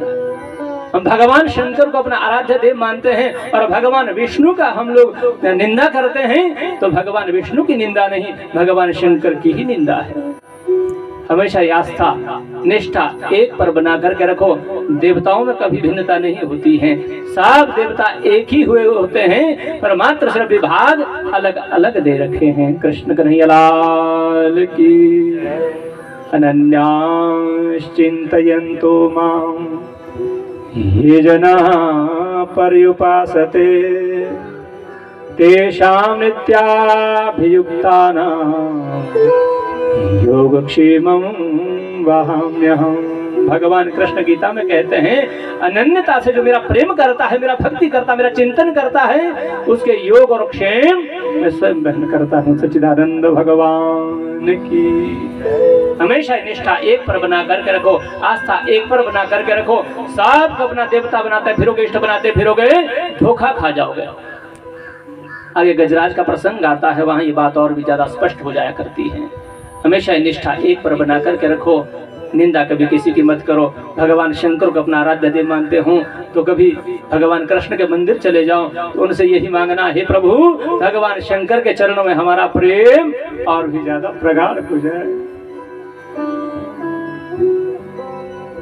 हम भगवान शंकर को अपना आराध्य देव मानते हैं और भगवान विष्णु का हम लोग निंदा करते हैं तो भगवान विष्णु की निंदा नहीं, भगवान शंकर की ही निंदा है। हमेशा आस्था निष्ठा एक पर बना करके रखो। देवताओं में कभी भिन्नता नहीं होती है, सब देवता एक ही हुए होते हैं पर मात्र सिर्फ विभाग अलग अलग दे रखे हैं। कृष्ण कन्हैया लाल की। अनन्याश्चिन्तयन्तो मां ये जनाः पर्युपासते तेषां नित्याभियुक्तानां योगक्षेमं वहाम्यहम्। भगवान कृष्ण गीता में कहते हैं अनन्यता से जो मेरा प्रेम करता है, मेरा भक्ति करता है, मेरा चिंतन करता है, उसके योग और क्षेम मैं स्वयं ग्रहण करता हूँ। सच्चिदानंद भगवान की। हमेशा निष्ठा एक पर बना करके रखो, आस्था एक पर बना करके रखो। सबको अपना देवता बनाते फिरोगे, इष्ट बनाते फिरोगे, धोखा खा जाओगे। आगे गजराज का प्रसंग आता है, वहां ये बात और भी ज्यादा स्पष्ट हो जाया करती है। हमेशा निष्ठा एक पर बना करके रखो, निंदा कभी किसी की मत करो। भगवान शंकर को अपना आराध्य देव मानते हो तो कभी भगवान कृष्ण के मंदिर चले जाओ तो उनसे यही मांगना, हे प्रभु भगवान शंकर के चरणों में हमारा प्रेम और भी ज्यादा प्रगाढ़ हो जाए।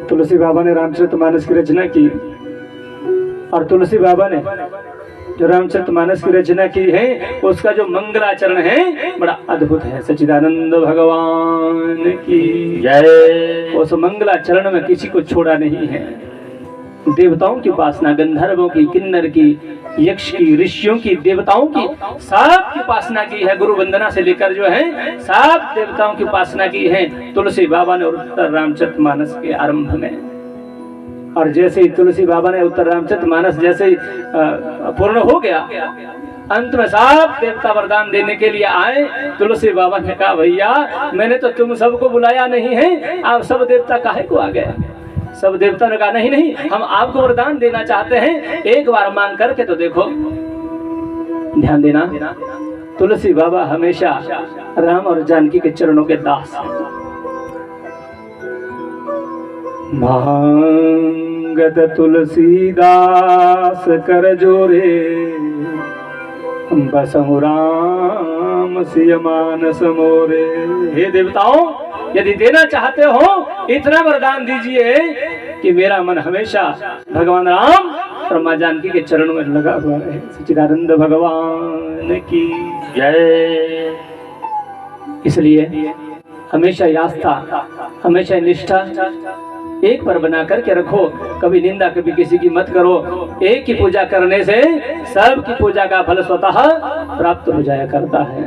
तुलसी बाबा ने रामचरितमानस की रचना की और तुलसी बाबा ने जो रामचरितमानस की रचना की है उसका जो मंगलाचरण है बड़ा अद्भुत है। सच्चिदानंद भगवान की जय। उस मंगलाचरण में किसी को छोड़ा नहीं है। देवताओं की उपासना, गंधर्वों की, किन्नर की, यक्ष की, ऋषियों की, देवताओं की, सब की उपासना की है। गुरु वंदना से लेकर जो है सब देवताओं की उपासना की है तुलसी बाबा ने उत्तर रामचरितमानस के आरंभ में। और जैसे ही तुलसी बाबा ने उत्तर रामचरितमानस जैसे ही पूर्ण हो गया, अंत में सब देवता वरदान देने के लिए आए। तुलसी बाबा ने कहा भैया मैंने तो तुम सबको बुलाया नहीं है, आप सब देवता काहे को आ गए? सब देवता ने कहा नहीं नहीं, हम आपको वरदान देना चाहते हैं, एक बार मांग करके तो देखो। ध्यान देना, तुलसी बाबा हमेशा राम और जानकी के चरणों के दास हैं। मांगत तुलसीदास कर जोरे, बसहु राम सिय मानस मोरे। हे देवताओं, यदि देना चाहते हो इतना वरदान दीजिए कि मेरा मन हमेशा भगवान राम और मां जानकी के चरणों में लगा हुआ रहे। सच्चिदानंद भगवान की जय। इसलिए हमेशा आस्था, हमेशा निष्ठा एक पर बना करके रखो। कभी निंदा कभी किसी की मत करो। एक की पूजा करने से सब की पूजा का फल स्वतः प्राप्त हो जाया करता है।